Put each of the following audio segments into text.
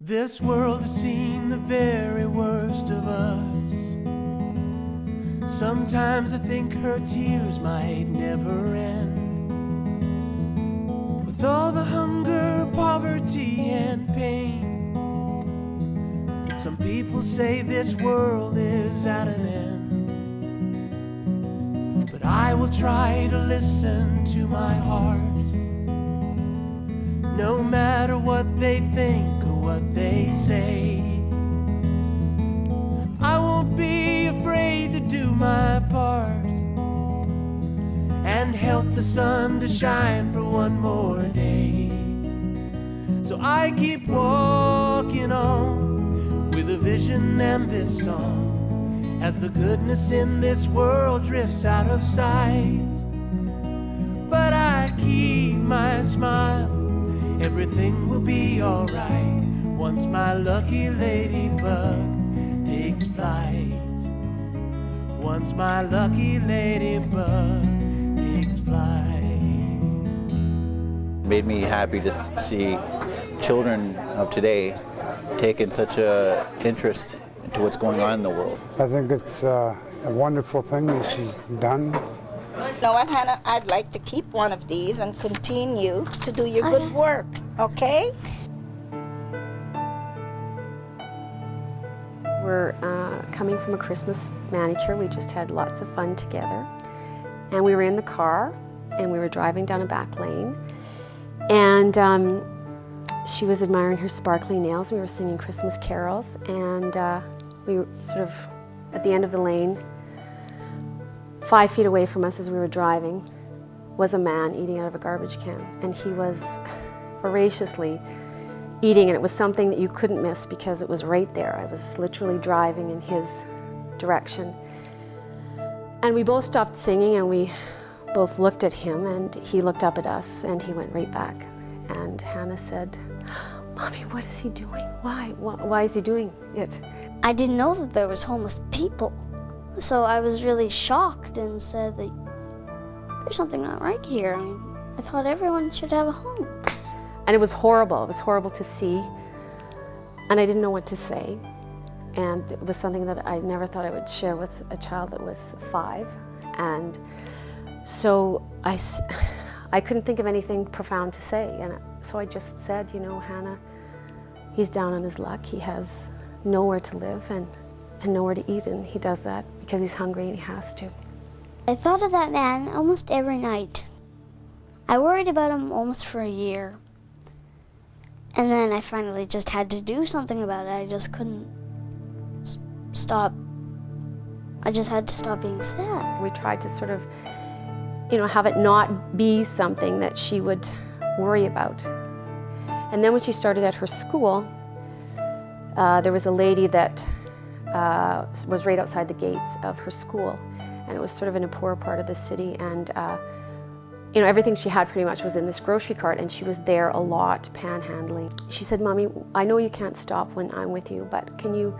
This world has seen the very worst of us. Sometimes I think her tears might never end. With all the hunger, poverty, and pain, some people say this world is at an end. But I will try to listen to my heart, no matter what they think or what they say. I won't be afraid to do my part and help the sun to shine for one more day. So I keep walking on with a vision and this song, as the goodness in this world drifts out of sight. But I keep my smile, everything will be alright once my lucky ladybug takes flight. Once my lucky ladybug takes flight. Made me happy to see children of today taking such an interest into what's going on in the world. I think it's a wonderful thing that she's done. You know what, Hannah? I'd like to keep one of these and continue to do your good work, okay? We're coming from a Christmas manicure. We just had lots of fun together. And we were in the car, and we were driving down a back lane. And she was admiring her sparkly nails. We were singing Christmas carols, and we were sort of at the end of the lane, 5 feet away from us as we were driving, was a man eating out of a garbage can. And he was voraciously eating, and it was something that you couldn't miss because it was right there. I was literally driving in his direction. And we both stopped singing, and we both looked at him, and he looked up at us, and he went right back. And Hannah said, "Mommy, what is he doing? Why is he doing it?" I didn't know that there was homeless people. So I was really shocked and said that there's something not right here. I thought everyone should have a home. And it was horrible. It was horrible to see. And I didn't know what to say. And it was something that I never thought I would share with a child that was 5. And so I couldn't think of anything profound to say. And so I just said, you know, Hannah, he's down on his luck. He has nowhere to live and nowhere to eat, and he does that because he's hungry and he has to. I thought of that man almost every night. I worried about him almost for a year. And then I finally just had to do something about it. I just couldn't stop. I just had to stop being sad. We tried to sort of, you know, have it not be something that she would worry about. And then when she started at her school, there was a lady that was right outside the gates of her school, and it was sort of in a poor part of the city, and you know, everything she had pretty much was in this grocery cart, and she was there a lot panhandling. She said, "Mommy, I know you can't stop when I'm with you, but can you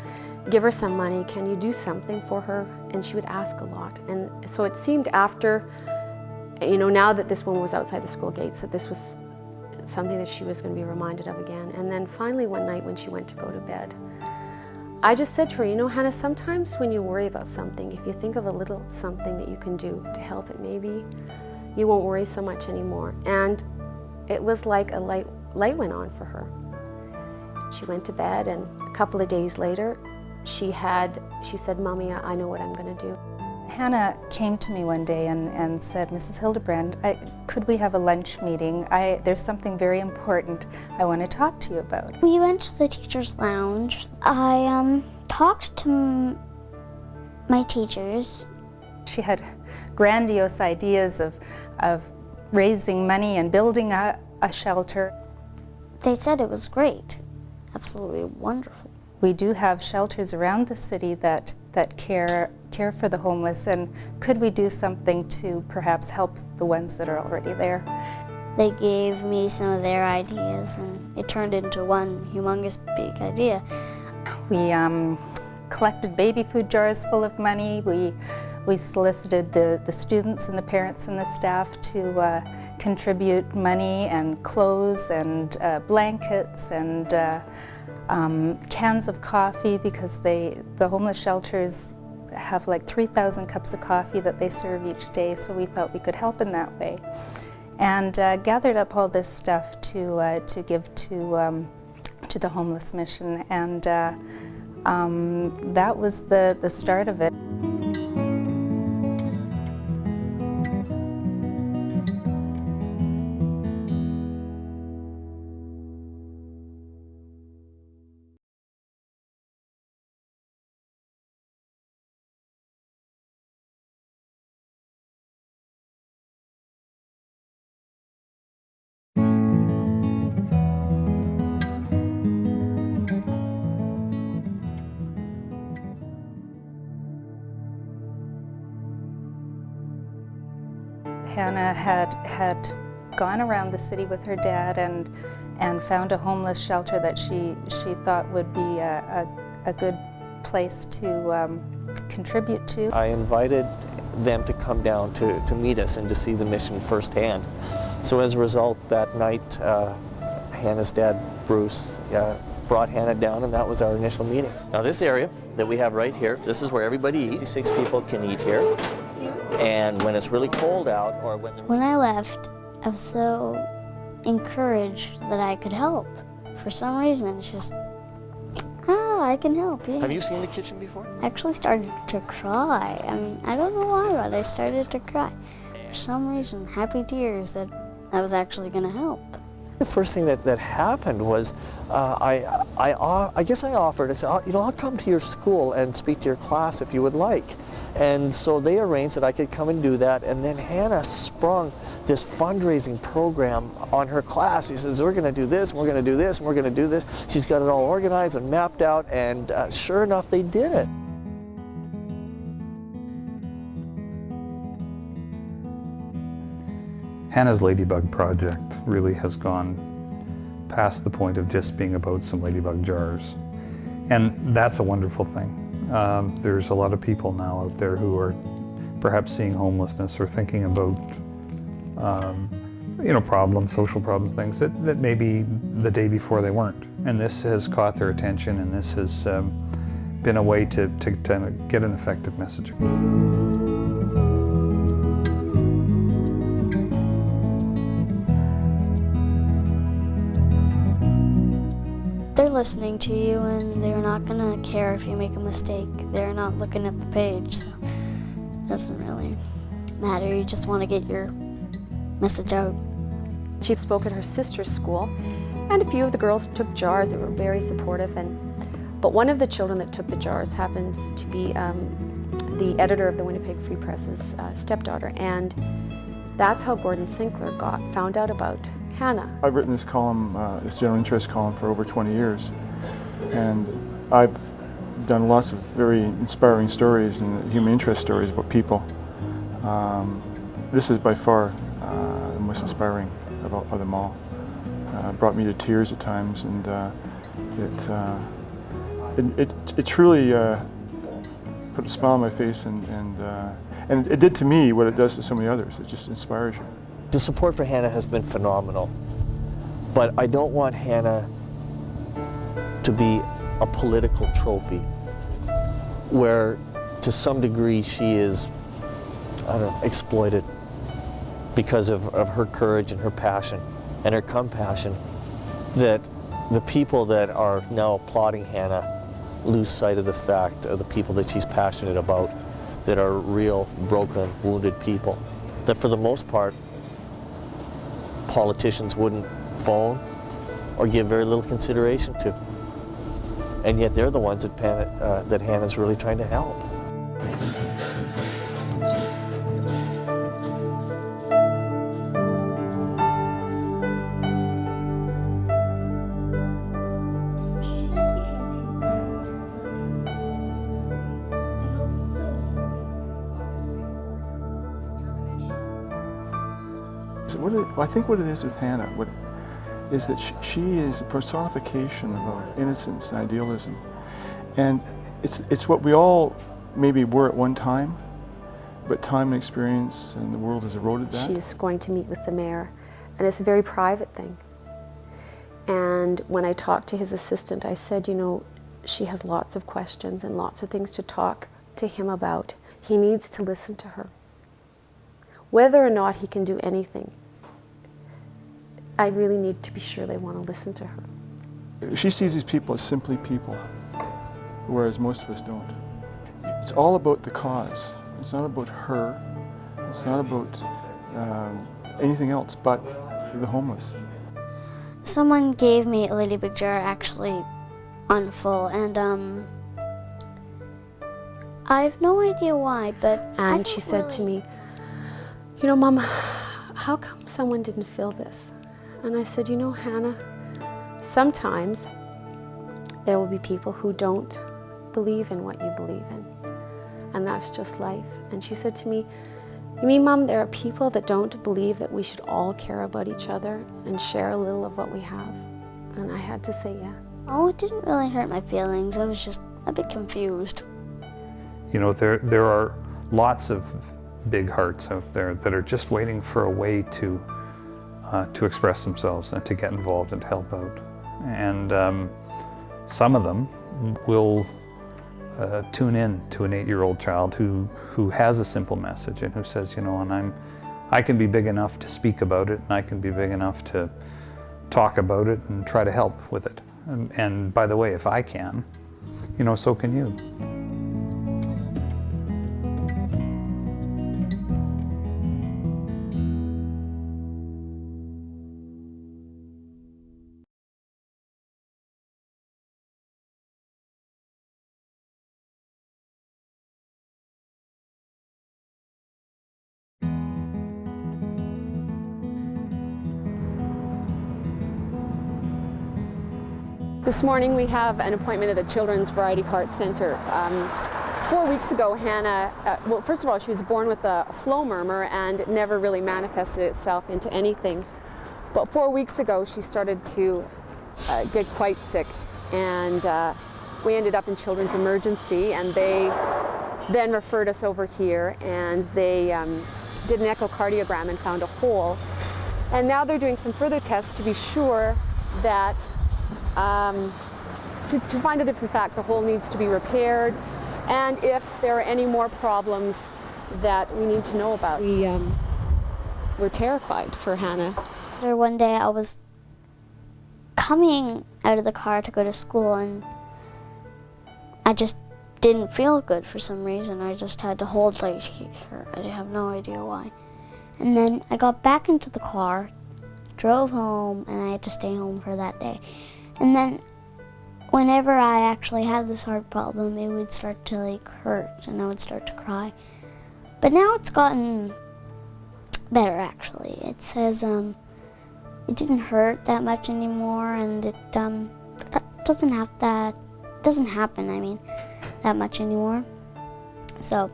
give her some money? Can you do something for her?" And she would ask a lot. And so it seemed after, you know, now that this woman was outside the school gates, that this was something that she was going to be reminded of again. And then finally one night when she went to go to bed, I just said to her, you know, Hannah, sometimes when you worry about something, if you think of a little something that you can do to help it, maybe you won't worry so much anymore. And it was like a light went on for her. She went to bed, and a couple of days later, she said, "Mommy, I know what I'm going to do." Hannah came to me one day and said, "Mrs. Hildebrand, could we have a lunch meeting? There's something very important I want to talk to you about." We went to the teacher's lounge. I talked to my teachers. She had grandiose ideas of raising money and building a shelter. They said it was great, absolutely wonderful. We do have shelters around the city that care for the homeless, and could we do something to perhaps help the ones that are already there? They gave me some of their ideas, and it turned into one humongous big idea. We collected baby food jars full of money. We We solicited the students and the parents and the staff to contribute money and clothes and blankets and cans of coffee, because the homeless shelters have like 3,000 cups of coffee that they serve each day, so we thought we could help in that way. And gathered up all this stuff to give to the homeless mission, and that was the start of it. Hannah had gone around the city with her dad and found a homeless shelter that she thought would be a good place to contribute to. I invited them to come down to meet us and to see the mission firsthand. So as a result, that night, Hannah's dad, Bruce, brought Hannah down, and that was our initial meeting. Now this area that we have right here, this is where everybody eats. 6 people can eat here. And when it's really cold out, or when I left, I was so encouraged that I could help. For some reason, it's just, I can help, yeah. Have you seen the kitchen before? I actually started to cry. I mean, I don't know why, but I started to cry. For some reason, happy tears that I was actually going to help. The first thing that happened was I guess I offered, I said, I'll come to your school and speak to your class if you would like. And so they arranged that I could come and do that, and then Hannah sprung this fundraising program on her class. She says, we're going to do this, and we're going to do this, and we're going to do this. She's got it all organized and mapped out, and sure enough, they did it. Hannah's Ladybug Project really has gone past the point of just being about some ladybug jars. And that's a wonderful thing. There's a lot of people now out there who are perhaps seeing homelessness or thinking about problems, social problems, things that maybe the day before they weren't. And this has caught their attention, and this has been a way to get an effective messaging. They're listening to you, and they're not gonna care if you make a mistake. They're not looking at the page, so it doesn't really matter. You just want to get your message out. She spoke at her sister's school, and a few of the girls took jars. They were very supportive, but one of the children that took the jars happens to be the editor of the Winnipeg Free Press's stepdaughter, and that's how Gordon Sinclair found out about Hannah. I've written this column, this general interest column, for over 20 years, and I've done lots of very inspiring stories and human interest stories about people. This is by far the most inspiring of them all. It brought me to tears at times, and it truly put a smile on my face, and it did to me what it does to so many others. It just inspires you. The support for Hannah has been phenomenal, but I don't want Hannah to be a political trophy where to some degree she is, exploited because of her courage and her passion and her compassion, that the people that are now applauding Hannah lose sight of the fact of the people that she's passionate about, that are real, broken, wounded people, that for the most part, politicians wouldn't phone or give very little consideration to. And yet they're the ones that Hannah's really trying to help. I think what it is with Hannah is that she is the personification of innocence and idealism. And it's what we all maybe were at one time, but time and experience and the world has eroded that. She's going to meet with the mayor, and it's a very private thing. And when I talked to his assistant, I said, you know, she has lots of questions and lots of things to talk to him about. He needs to listen to her. Whether or not he can do anything, I really need to be sure they want to listen to her. She sees these people as simply people, whereas most of us don't. It's all about the cause. It's not about her. It's not about anything else but the homeless. Someone gave me a ladybug jar actually on full, and I have no idea why, but And she said to me, you know, Mom, how come someone didn't fill this? And I said, you know, Hannah, sometimes there will be people who don't believe in what you believe in, and that's just life. And she said to me, you mean, Mom, there are people that don't believe that we should all care about each other and share a little of what we have? And I had to say, yeah. Oh, it didn't really hurt my feelings. I was just a bit confused. You know, there are lots of big hearts out there that are just waiting for a way to express themselves and to get involved and to help out. And some of them will tune in to an 8-year-old child who has a simple message and who says, you know, and I can be big enough to speak about it, and I can be big enough to talk about it and try to help with it. And by the way, if I can, you know, so can you. This morning we have an appointment at the Children's Variety Heart Center. 4 weeks ago, Hannah, well, first of all, she was born with a flow murmur and it never really manifested itself into anything. But 4 weeks ago, she started to get quite sick, and we ended up in Children's Emergency, and they then referred us over here, and they did an echocardiogram and found a hole. And now they're doing some further tests to be sure that to find out if in fact the hole needs to be repaired and if there are any more problems that we need to know about. We're terrified for Hannah. One day I was coming out of the car to go to school, and I just didn't feel good for some reason. I just had to hold like her. I have no idea why. And then I got back into the car, drove home, and I had to stay home for that day. And then whenever I actually had this heart problem, it would start to like hurt and I would start to cry. But now it's gotten better actually. It says it didn't hurt that much anymore, and it doesn't happen that much anymore. So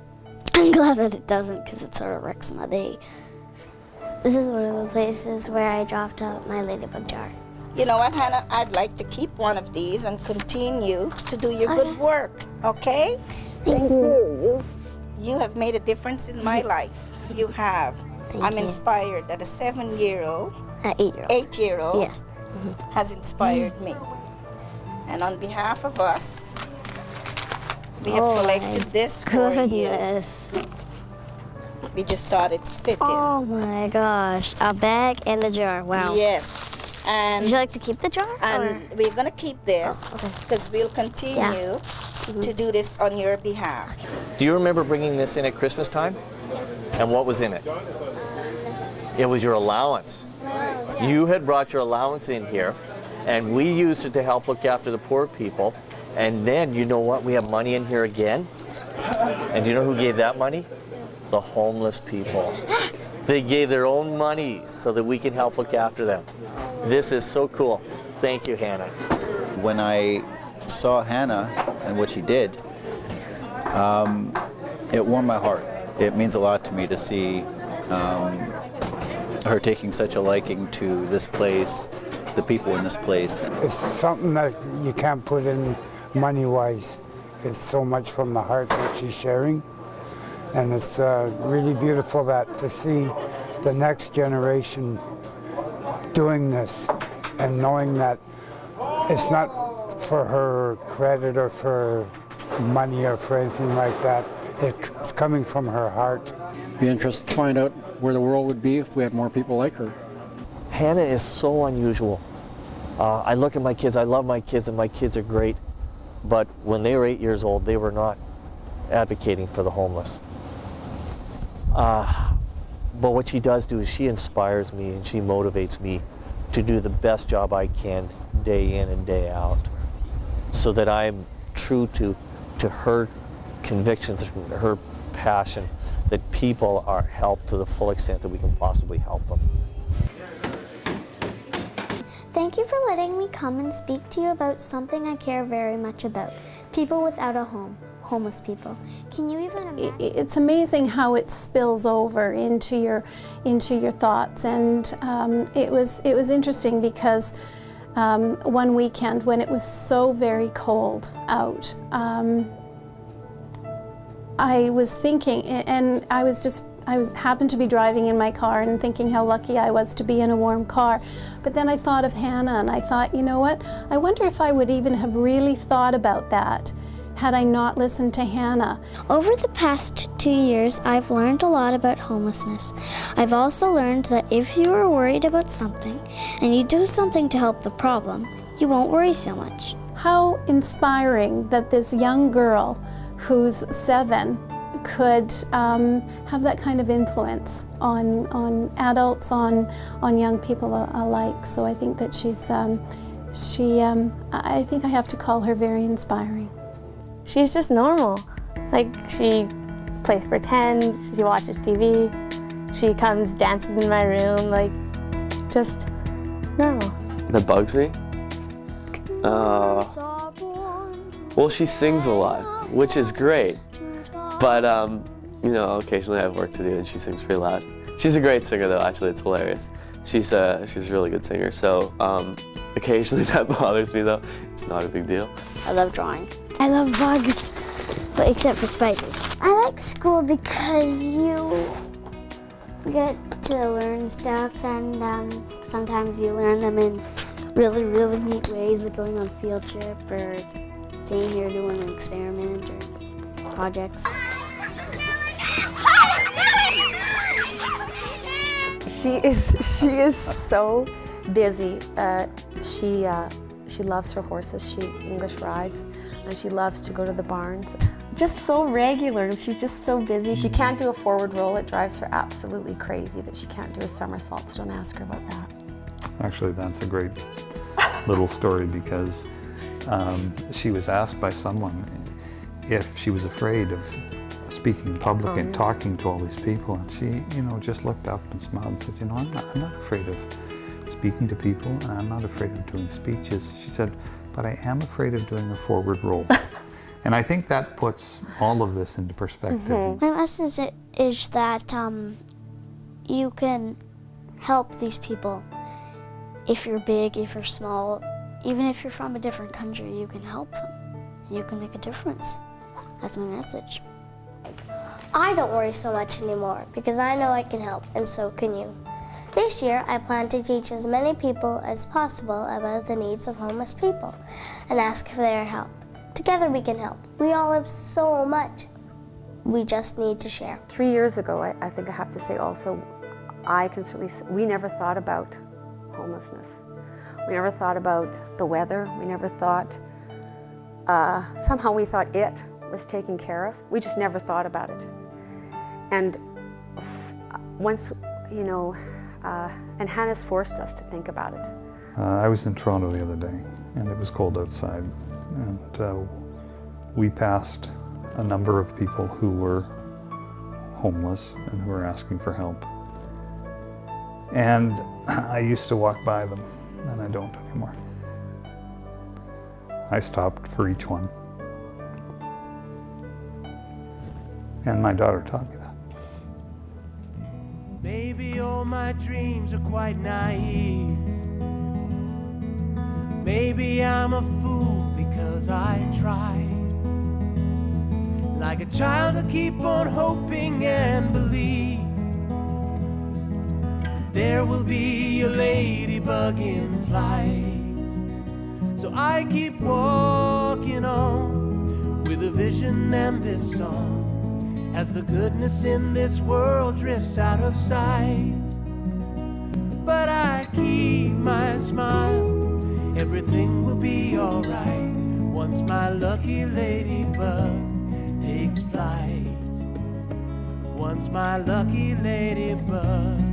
I'm glad that it doesn't, because it sort of wrecks my day. This is one of the places where I dropped out my ladybug jar. You know what, Hannah? I'd like to keep one of these and continue to do your good work, okay? Thank you. You have made a difference in my life. You have. I'm you. inspired that a 7-year-old, 8-year-old. 8-year-old Yes. has inspired me. And on behalf of us, we have collected this for you. Goodness. We just thought it's fitting. Oh my gosh. A bag and a jar. Wow. Yes. And Would you like to keep the jar? And we're going to keep this okay. because we'll continue to do this on your behalf. Do you remember bringing this in at Christmas time? And what was in it? It was your allowance. You had brought your allowance in here, and we used it to help look after the poor people. And then, you know what? We have money in here again. And do you know who gave that money? The homeless people. They gave their own money so that we can help look after them. This is so cool. Thank you, Hannah. When I saw Hannah and what she did, it warmed my heart. It means a lot to me to see her taking such a liking to this place, the people in this place. It's something that you can't put in money-wise. It's so much from the heart that she's sharing. And it's really beautiful that to see the next generation doing this and knowing that it's not for her credit or for money or for anything like that. It's coming from her heart. Be interested to find out where the world would be if we had more people like her. Hannah is so unusual. I look at my kids, I love my kids, and my kids are great. But when they were 8 years old, they were not advocating for the homeless. But what she does do is she inspires me and she motivates me to do the best job I can day in and day out, so that I'm true to her convictions, her passion, that people are helped to the full extent that we can possibly help them. Thank you for letting me come and speak to you about something I care very much about, people without a home, homeless people. Can you even imagine? It's amazing how it spills over into your thoughts, and it was interesting because one weekend when it was so very cold out, I was thinking, and I happened to be driving in my car and thinking how lucky I was to be in a warm car. But then I thought of Hannah, and I thought, you know what? I wonder if I would even have really thought about that had I not listened to Hannah. Over the past 2 years, I've learned a lot about homelessness. I've also learned that if you are worried about something and you do something to help the problem, you won't worry so much. How inspiring that this young girl who's 7 could have that kind of influence on adults, on young people alike. So I think that I think I have to call her very inspiring. She's just normal. Like, she plays pretend, she watches TV, she comes, dances in my room, like, just normal. That bugs me? Well, she sings a lot, which is great. But, you know, occasionally I have work to do and she sings pretty loud. She's a great singer though, actually, it's hilarious. She's a really good singer, so occasionally that bothers me though. It's not a big deal. I love drawing. I love bugs, but except for spiders. I like school because you get to learn stuff, and sometimes you learn them in really, really neat ways, like going on a field trip or staying here doing an experiment or projects. She is so busy. She loves her horses. She English rides, and she loves to go to the barns. Just so regular. She's just so busy. She can't do a forward roll. It drives her absolutely crazy that she can't do a somersault, so don't ask her about that. Actually, that's a great little story because she was asked by someone if she was afraid of speaking in public and talking to all these people, and she, just looked up and smiled and said, I'm not afraid of speaking to people, and I'm not afraid of doing speeches. She said, but I am afraid of doing a forward roll. And I think that puts all of this into perspective. My message is that you can help these people. If you're big, if you're small, even if you're from a different country, you can help them. You can make a difference. That's my message. I don't worry so much anymore because I know I can help, and so can you. This year, I plan to teach as many people as possible about the needs of homeless people and ask for their help. Together we can help. We all have so much. We just need to share. 3 years ago, I think I have to say also, we never thought about homelessness. We never thought about the weather. We never thought, somehow we thought it was taken care of. We just never thought about it. And once, and Hannah's forced us to think about it. I was in Toronto the other day, and it was cold outside, and we passed a number of people who were homeless and who were asking for help. And I used to walk by them, and I don't anymore. I stopped for each one. And my daughter taught me that. Maybe all my dreams are quite naive. Maybe I'm a fool because I tried. like a child, I keep on hoping and believe there will be a ladybug in flight. So I keep walking on with a vision and this song as the goodness in this world drifts out of sight. But I keep my smile, everything will be alright once my lucky ladybug takes flight. Once my lucky ladybug